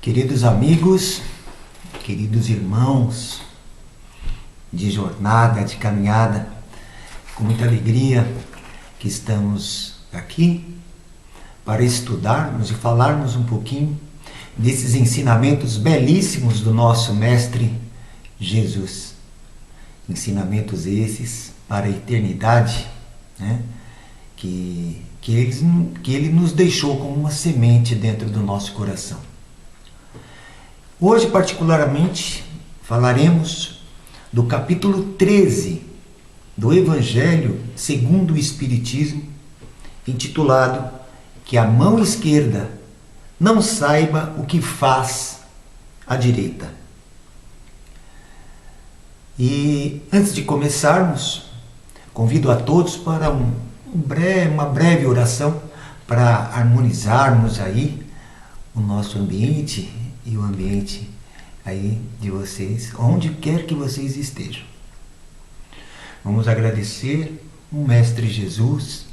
Queridos amigos, queridos irmãos de jornada, de caminhada, com muita alegria que estamos aqui para estudarmos e falarmos um pouquinho desses ensinamentos belíssimos do nosso Mestre Jesus. Ensinamentos esses para a eternidade, né? que ele nos deixou como uma semente dentro do nosso coração. Hoje, particularmente, falaremos do capítulo 13 do Evangelho segundo o Espiritismo, intitulado Que a mão esquerda não saiba o que faz a direita. E antes de começarmos, convido a todos para uma breve oração para harmonizarmos aí o nosso ambiente e o ambiente aí de vocês, onde quer que vocês estejam. Vamos agradecer o Mestre Jesus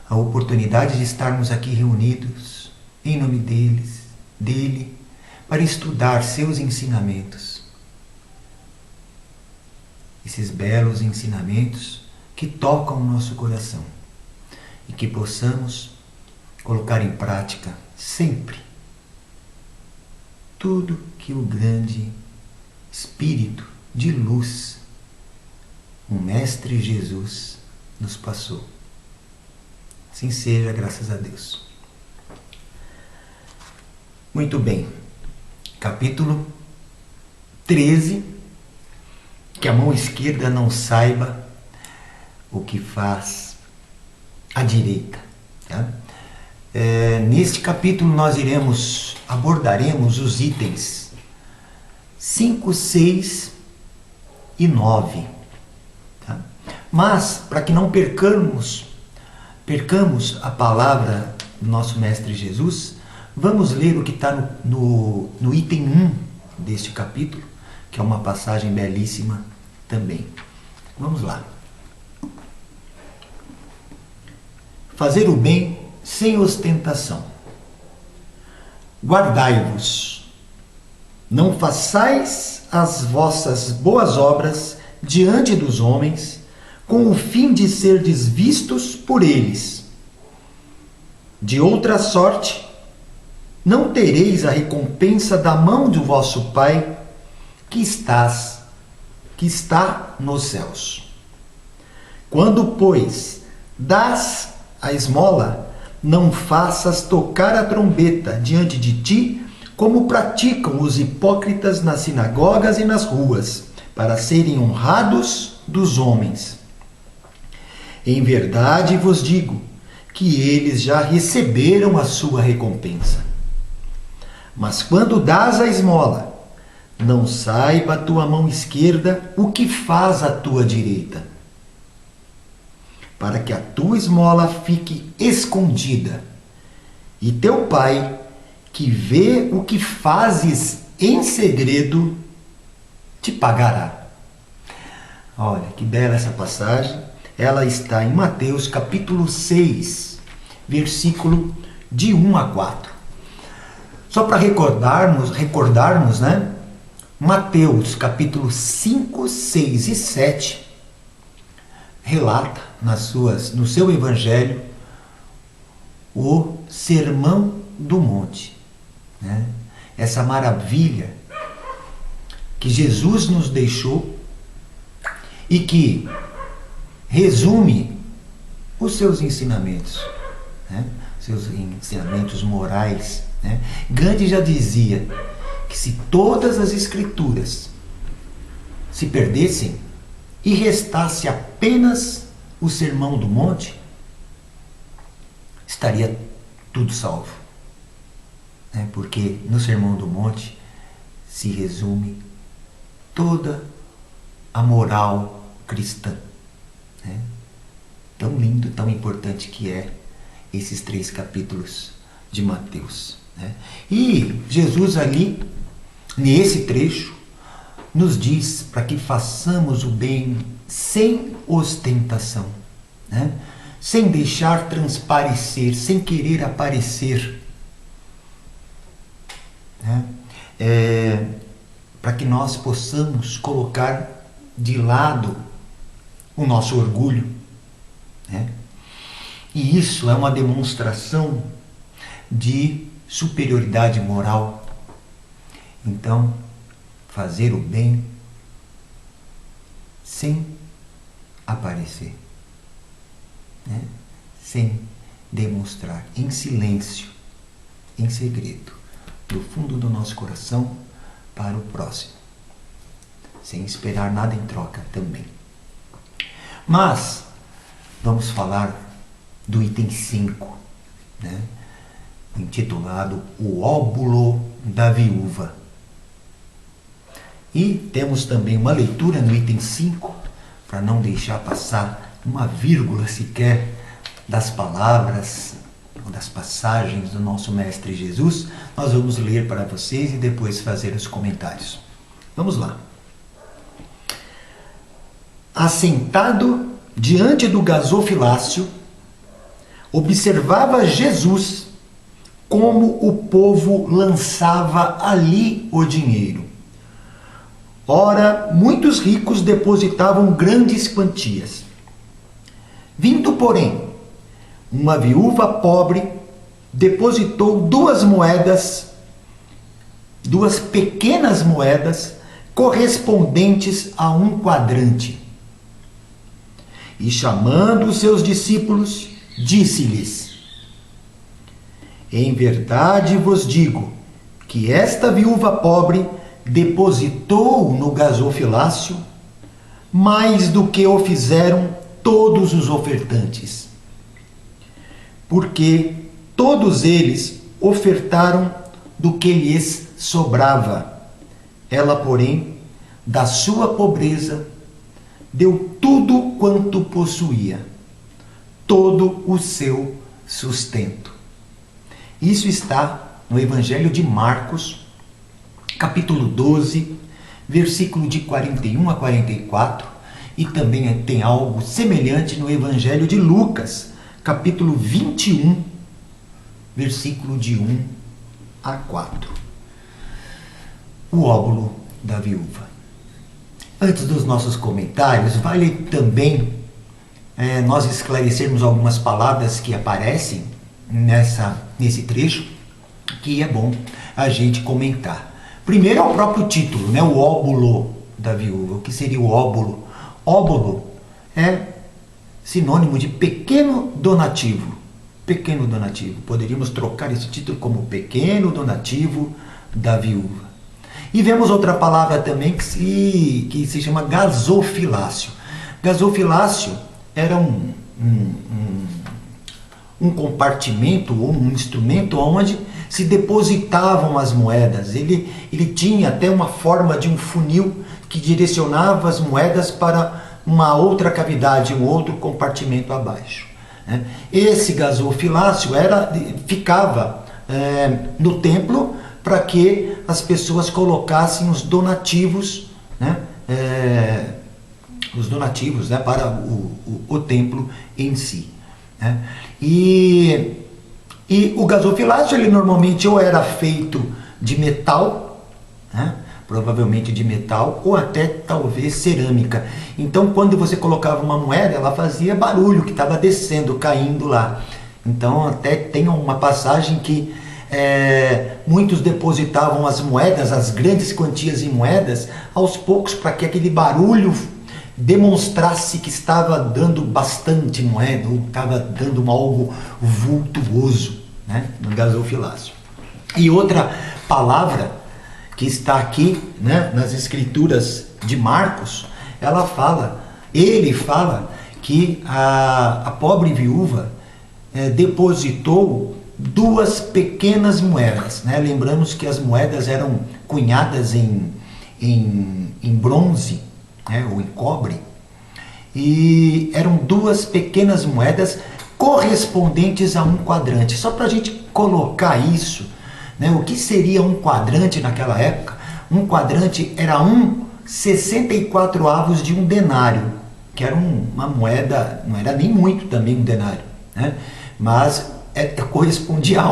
a oportunidade de estarmos aqui reunidos em nome dele, para estudar seus ensinamentos. Esses belos ensinamentos que tocam o nosso coração e que possamos colocar em prática sempre tudo que o grande Espírito de luz, o Mestre Jesus, nos passou. Assim seja, graças a Deus. Muito bem. Capítulo 13. Que a mão esquerda não saiba o que faz a direita. Tá? Neste capítulo nós abordaremos os itens 5, 6 e 9. Tá? Mas, para que não percamos a palavra do nosso Mestre Jesus, vamos ler o que está no item 1 deste capítulo, que é uma passagem belíssima também. Vamos lá. Fazer o bem sem ostentação. Guardai-vos, não façais as vossas boas obras diante dos homens, com o fim de serdes vistos por eles. De outra sorte, não tereis a recompensa da mão do vosso Pai, que está nos céus. Quando, pois, dás a esmola, não faças tocar a trombeta diante de ti, como praticam os hipócritas nas sinagogas e nas ruas, para serem honrados dos homens. Em verdade vos digo que eles já receberam a sua recompensa. Mas quando dás a esmola, não saiba a tua mão esquerda o que faz a tua direita, para que a tua esmola fique escondida, e teu Pai, que vê o que fazes em segredo, te pagará. Olha, que bela essa passagem. Ela está em Mateus capítulo 6, versículo de 1 a 4. Só para recordarmos, né? Mateus capítulo 5, 6 e 7 relata no seu evangelho o Sermão do Monte, né? Essa maravilha que Jesus nos deixou e que resume os seus ensinamentos, né? Seus ensinamentos morais, né? Gandhi já dizia que se todas as escrituras se perdessem e restasse apenas o Sermão do Monte, estaria tudo salvo, né? Porque no Sermão do Monte se resume toda a moral cristã, né? Tão lindo, tão importante que é esses 3 capítulos de Mateus, né? E Jesus ali, nesse trecho, nos diz para que façamos o bem sem ostentação, né? Sem deixar transparecer, sem querer aparecer, né? para que nós possamos colocar de lado o nosso orgulho, né? E isso é uma demonstração de superioridade moral. Então, fazer o bem sem aparecer, né? Sem demonstrar, em silêncio, em segredo, do fundo do nosso coração para o próximo, sem esperar nada em troca também. Mas vamos falar do item 5, né? Intitulado O Óbulo da Viúva. E temos também uma leitura no item 5, para não deixar passar uma vírgula sequer das palavras ou das passagens do nosso Mestre Jesus. Nós vamos ler para vocês e depois fazer os comentários. Vamos lá. Assentado diante do gasofilácio, observava Jesus como o povo lançava ali o dinheiro. Ora, muitos ricos depositavam grandes quantias. Vindo, porém, uma viúva pobre depositou 2 pequenas moedas correspondentes a 1 quadrante. E chamando os seus discípulos, disse-lhes: Em verdade vos digo que esta viúva pobre depositou no gasofilácio mais do que o fizeram todos os ofertantes. Porque todos eles ofertaram do que lhes sobrava. Ela, porém, da sua pobreza, deu tudo quanto possuía, todo o seu sustento. Isso está no Evangelho de Marcos, capítulo 12, versículo de 41 a 44, e também tem algo semelhante no Evangelho de Lucas, capítulo 21, versículo de 1 a 4. O óbulo da viúva. Antes dos nossos comentários, vale também nós esclarecermos algumas palavras que aparecem nesse trecho, que é bom a gente comentar. Primeiro é o próprio título, né? O óbulo da viúva. O que seria o óbulo? Óbulo é sinônimo de pequeno donativo. Pequeno donativo. Poderíamos trocar esse título como pequeno donativo da viúva. E vemos outra palavra também que se chama gasofilácio. Gasofilácio era um compartimento ou um instrumento onde se depositavam as moedas. Ele tinha até uma forma de um funil que direcionava as moedas para uma outra cavidade, um outro compartimento abaixo, né? Esse gasofilácio ficava no templo para que as pessoas colocassem os donativos, né? Os donativos, né? Para o templo em si, né? E o gasofilácio, ele normalmente ou era feito de metal, né? Provavelmente de metal, ou até talvez cerâmica. Então, quando você colocava uma moeda, ela fazia barulho, que estava descendo, caindo lá. Então, até tem uma passagem que muitos depositavam as moedas, as grandes quantias em moedas, aos poucos, para que aquele barulho demonstrasse que estava dando bastante moeda, ou estava dando algo vultuoso, né, no gasofilácio. E outra palavra que está aqui, né, nas escrituras de Marcos, ele fala que a pobre viúva depositou 2 pequenas moedas, né? Lembramos que as moedas eram cunhadas em bronze, né, ou em cobre, e eram 2 pequenas moedas correspondentes a 1 quadrante. Só para a gente colocar isso, né, o que seria 1 quadrante naquela época? 1 quadrante era 1/64 de um denário, que era uma moeda, não era nem muito também um denário, né? Mas correspondia a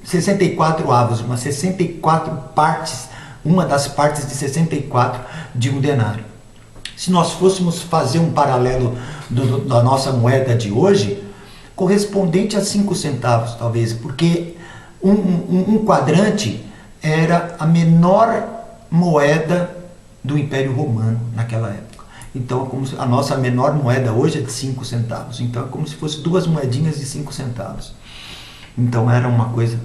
64 avos, umas 64 partes, uma das partes de 64 de um denário. Se nós fôssemos fazer um paralelo da nossa moeda de hoje, correspondente a 5 centavos, talvez, porque um quadrante era a menor moeda do Império Romano naquela época. Então, a nossa menor moeda hoje é de 5 centavos. Então, é como se fosse 2 moedinhas de 5 centavos. Então, era uma coisa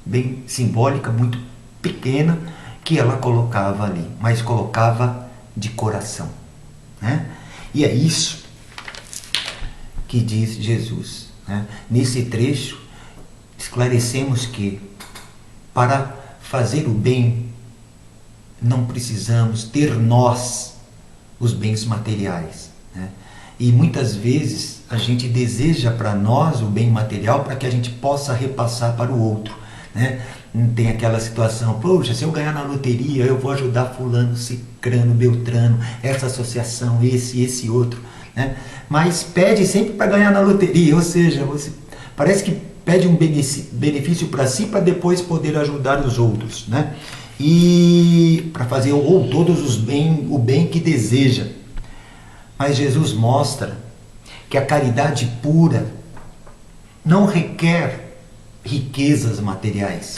bem simbólica, muito pequena, que ela colocava ali, mas colocava de coração, né? E é isso que diz Jesus, né? Nesse trecho, esclarecemos que para fazer o bem não precisamos ter nós os bens materiais, né? E muitas vezes a gente deseja para nós o bem material para que a gente possa repassar para o outro, né? Tem aquela situação, poxa, se eu ganhar na loteria eu vou ajudar fulano, cicrano, beltrano, essa associação, esse outro, né? Mas pede sempre para ganhar na loteria, ou seja, você parece que pede um benefício para si para depois poder ajudar os outros, né? E para fazer ou todos o bem que deseja. Mas Jesus mostra que a caridade pura não requer riquezas materiais.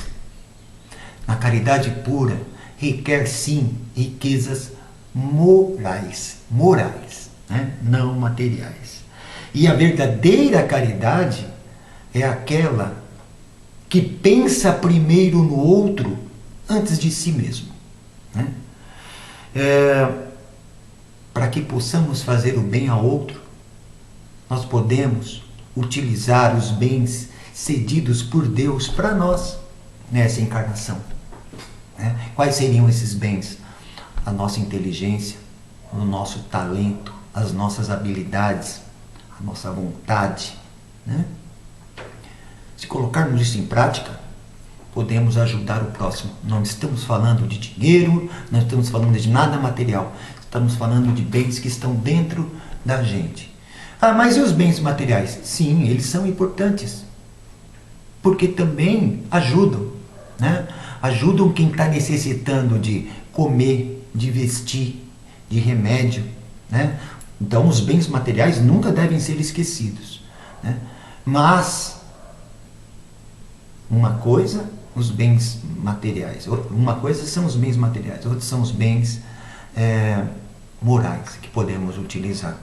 A caridade pura requer sim riquezas morais, né? Não materiais. E a verdadeira caridade é aquela que pensa primeiro no outro antes de si mesmo, né? Para que possamos fazer o bem ao outro, nós podemos utilizar os bens cedidos por Deus para nós nessa encarnação, né? Quais seriam esses bens? A nossa inteligência, o nosso talento, as nossas habilidades, a nossa vontade, né? Se colocarmos isso em prática, podemos ajudar o próximo. Não estamos falando de dinheiro, não estamos falando de nada material. Estamos falando de bens que estão dentro da gente. Ah, mas e os bens materiais? Sim, eles são importantes. Porque também ajudam, né? Ajudam quem está necessitando de comer, de vestir, de remédio, né? Então os bens materiais nunca devem ser esquecidos, né? Mas uma coisa, os bens materiais, uma coisa são os bens materiais, outra são os bens morais que podemos utilizar.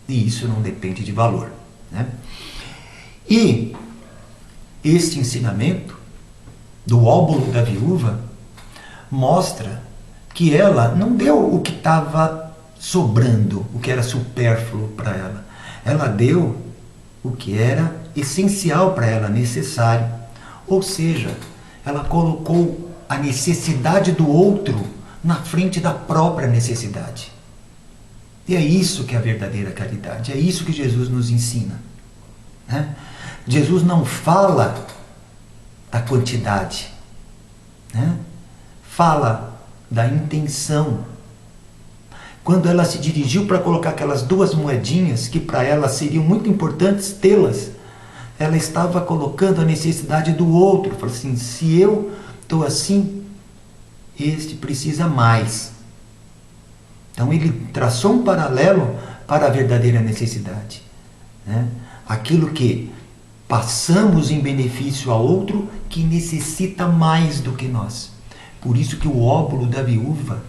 E isso não depende de valor, né? E este ensinamento do óbolo da viúva mostra que ela não deu o que estava sobrando, o que era supérfluo para ela. Ela deu o que era essencial para ela, necessário. Ou seja, ela colocou a necessidade do outro na frente da própria necessidade. E é isso que é a verdadeira caridade, é isso que Jesus nos ensina, né? Jesus não fala da quantidade, né? Fala da intenção. Quando ela se dirigiu para colocar aquelas 2 moedinhas, que para ela seriam muito importantes tê-las, ela estava colocando a necessidade do outro. Falou assim, se eu estou assim, este precisa mais. Então ele traçou um paralelo para a verdadeira necessidade, né? Aquilo que passamos em benefício ao outro que necessita mais do que nós. Por isso que o óbolo da viúva,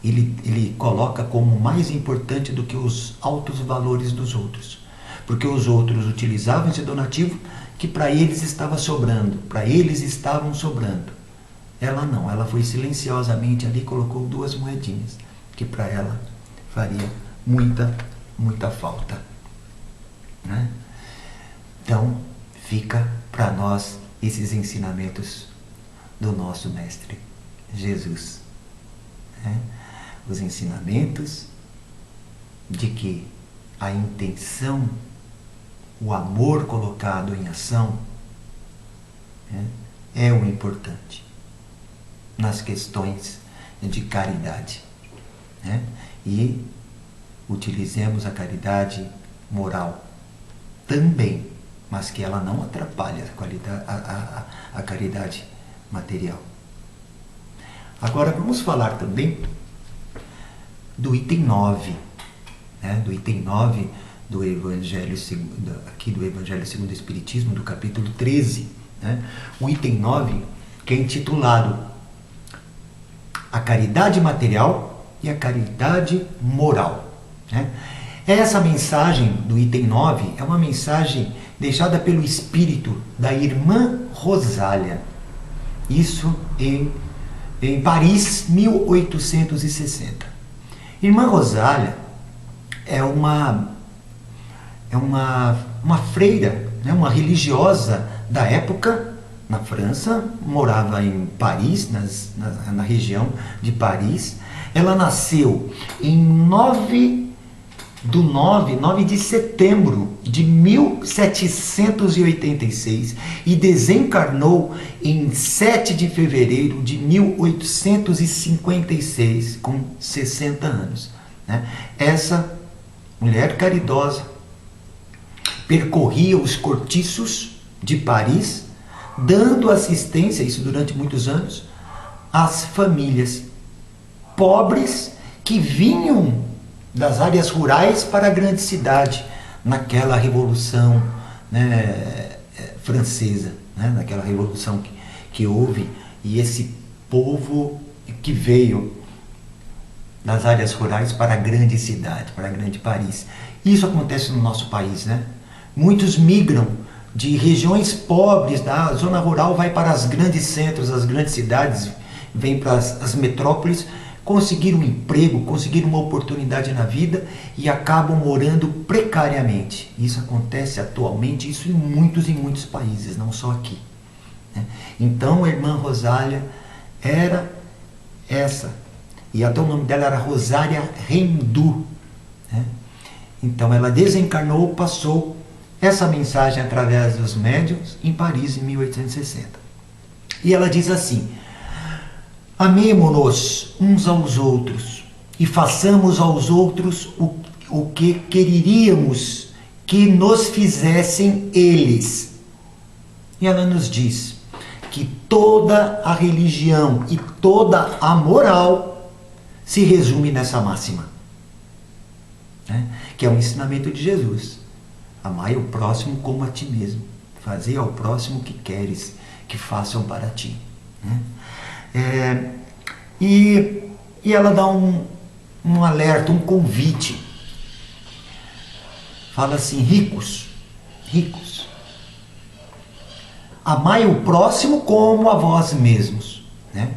ele coloca como mais importante do que os altos valores dos outros. Porque os outros utilizavam esse donativo que para eles estava sobrando, para eles estavam sobrando. Ela não, ela foi silenciosamente ali e colocou 2 moedinhas, que para ela faria muita falta, né? Então, fica para nós esses ensinamentos do nosso Mestre Jesus, né? Os ensinamentos de que a intenção, o amor colocado em ação, né, é o importante nas questões de caridade, né? E utilizemos a caridade moral também mas que ela não atrapalha a caridade material. Agora vamos falar também do item 9, né? Do item 9 do Evangelho aqui do Evangelho segundo o Espiritismo, do capítulo 13, né? O item 9, que é intitulado A Caridade Material e a Caridade Moral, né? Essa mensagem do item 9 é uma mensagem deixada pelo espírito da irmã Rosália, isso em Paris, 1860. Irmã Rosália é uma freira, né, uma religiosa da época, na França, morava em Paris, na região de Paris. Ela nasceu em 9 de setembro de 1786 e desencarnou em 7 de fevereiro de 1856, com 60 anos. Né? Essa mulher caridosa percorria os cortiços de Paris, dando assistência, isso durante muitos anos, às famílias pobres que vinham das áreas rurais para a grande cidade, naquela revolução, né, francesa, né, naquela revolução que houve, e esse povo que veio das áreas rurais para a grande cidade, para a grande Paris. Isso acontece no nosso país, né? Muitos migram de regiões pobres da zona rural, vai para os grandes centros, as grandes cidades, vem para as metrópoles, conseguir um emprego, conseguir uma oportunidade na vida e acabam morando precariamente. Isso acontece atualmente, isso em muitos países, não só aqui, né? Então a irmã Rosália era essa, e até o nome dela era Rosália Rendu, né? Então ela desencarnou, passou essa mensagem através dos médiuns em Paris em 1860. E ela diz assim: amemo-nos uns aos outros e façamos aos outros o que quereríamos que nos fizessem eles. E ela nos diz que toda a religião e toda a moral se resume nessa máxima, né? Que é o ensinamento de Jesus. Amai o próximo como a ti mesmo. Fazei ao próximo o que queres que façam para ti, né? E ela dá um alerta, um convite. Fala assim: ricos, amai o próximo como a vós mesmos, né?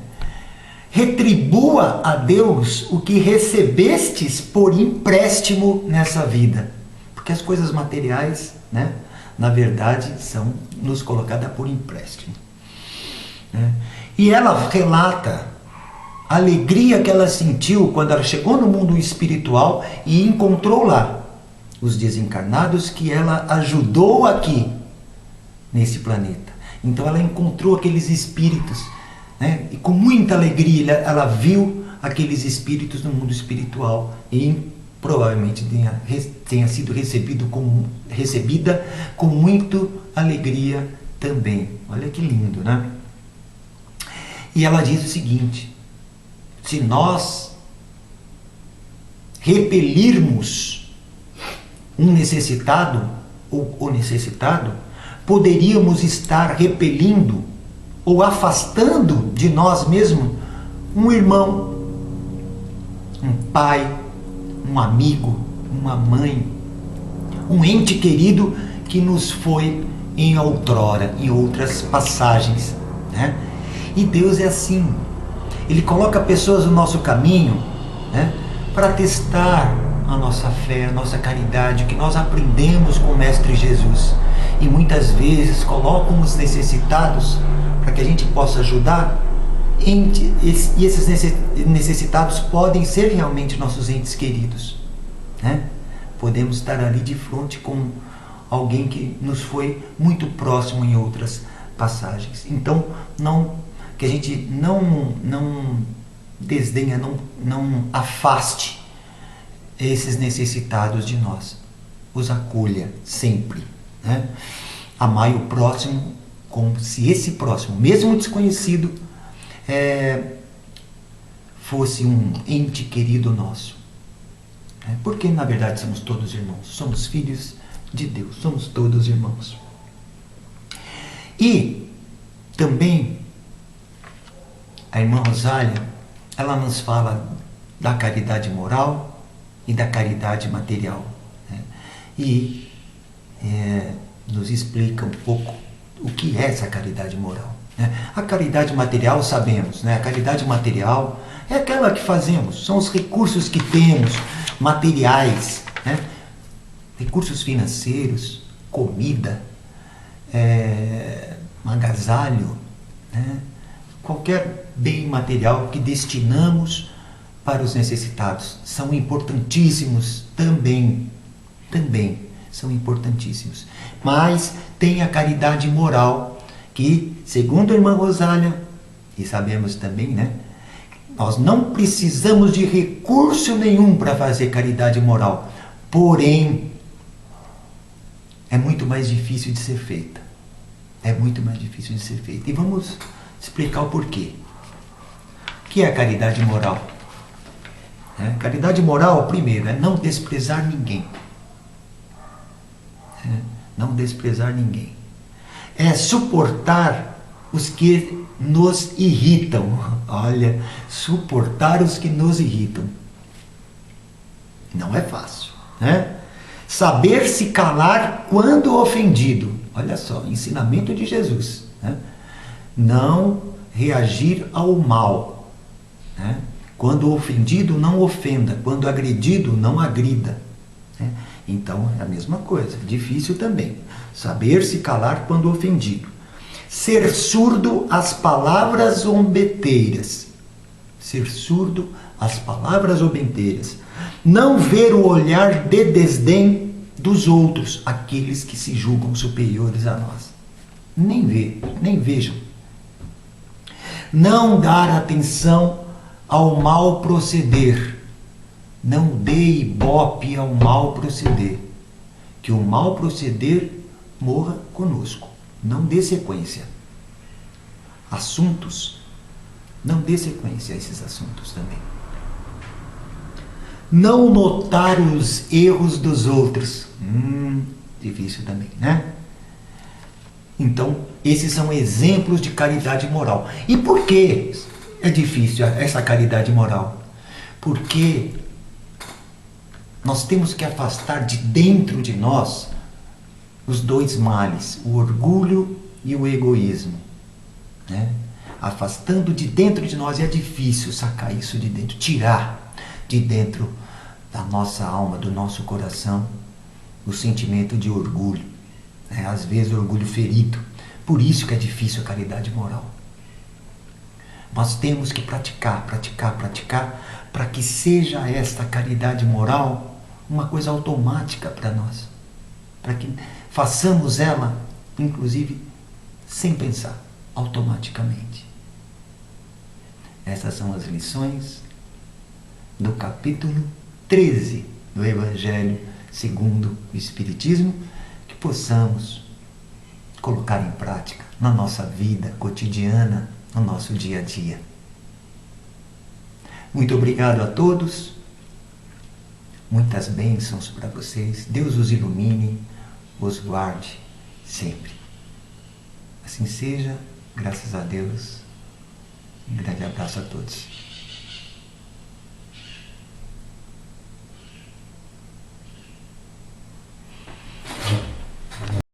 Retribua a Deus o que recebestes por empréstimo nessa vida. Porque as coisas materiais, né, na verdade, são nos colocadas por empréstimo, né? E ela relata a alegria que ela sentiu quando ela chegou no mundo espiritual e encontrou lá os desencarnados que ela ajudou aqui nesse planeta. Então ela encontrou aqueles espíritos, né? E com muita alegria ela viu aqueles espíritos no mundo espiritual e provavelmente tenha sido recebida com muita alegria também. Olha que lindo, né? E ela diz o seguinte: se nós repelirmos um necessitado ou o necessitado, poderíamos estar repelindo ou afastando de nós mesmos um irmão, um pai, um amigo, uma mãe, um ente querido que nos foi em outrora, em outras passagens, né? E Deus é assim. Ele coloca pessoas no nosso caminho, né, para testar a nossa fé, a nossa caridade, o que nós aprendemos com o Mestre Jesus. E muitas vezes colocam os necessitados para que a gente possa ajudar. E esses necessitados podem ser realmente nossos entes queridos, né? Podemos estar ali de frente com alguém que nos foi muito próximo em outras passagens. Então, que a gente não desdenha, não afaste esses necessitados de nós. Os acolha sempre, né? Amai o próximo como se esse próximo, mesmo desconhecido, fosse um ente querido nosso. Porque, na verdade, somos todos irmãos. Somos filhos de Deus. Somos todos irmãos. E também a irmã Rosália, ela nos fala da caridade moral e da caridade material. E nos explica um pouco o que é essa caridade moral. A caridade material, sabemos, a caridade material é aquela que fazemos, são os recursos que temos, materiais, recursos financeiros, comida, agasalho, qualquer bem material que destinamos para os necessitados. São importantíssimos também são importantíssimos. Mas tem a caridade moral, que, segundo a irmã Rosália, e sabemos também, nós não precisamos de recurso nenhum para fazer caridade moral. Porém, é muito mais difícil de ser feita. É muito mais difícil de ser feita. E vamos explicar o porquê. O que é a caridade moral? Caridade moral, primeiro, é não desprezar ninguém. Não desprezar ninguém. É suportar os que nos irritam. Olha, suportar os que nos irritam. Não é fácil. Saber se calar quando ofendido. Olha só, ensinamento de Jesus. Não reagir ao mal. Quando ofendido, não ofenda. Quando agredido, não agrida. Então, é a mesma coisa. Difícil também. Saber se calar quando ofendido. Ser surdo às palavras zombeteiras. Ser surdo às palavras zombeteiras. Não ver o olhar de desdém dos outros, aqueles que se julgam superiores a nós. Nem ver, nem vejam. Não dar atenção ao mal proceder. Não dê ibope ao mal proceder. Que o mal proceder morra conosco. Não dê sequência. Assuntos, não dê sequência a esses assuntos também. Não notar os erros dos outros. Difícil também, Então, esses são exemplos de caridade moral. E por que é difícil essa caridade moral? Porque nós temos que afastar de dentro de nós os dois males, o orgulho e o egoísmo. Afastando de dentro de nós, é difícil sacar isso de dentro, tirar de dentro da nossa alma, do nosso coração, o sentimento de orgulho. Às vezes orgulho ferido. Por isso que é difícil a caridade moral. Nós temos que praticar, para que seja esta caridade moral uma coisa automática para nós. Para que façamos ela, inclusive, sem pensar, automaticamente. Essas são as lições do capítulo 13 do Evangelho segundo o Espiritismo, que possamos colocar em prática na nossa vida cotidiana, no nosso dia a dia. Muito obrigado a todos. Muitas bênçãos para vocês. Deus os ilumine, os guarde sempre. Assim seja, graças a Deus. Um grande abraço a todos.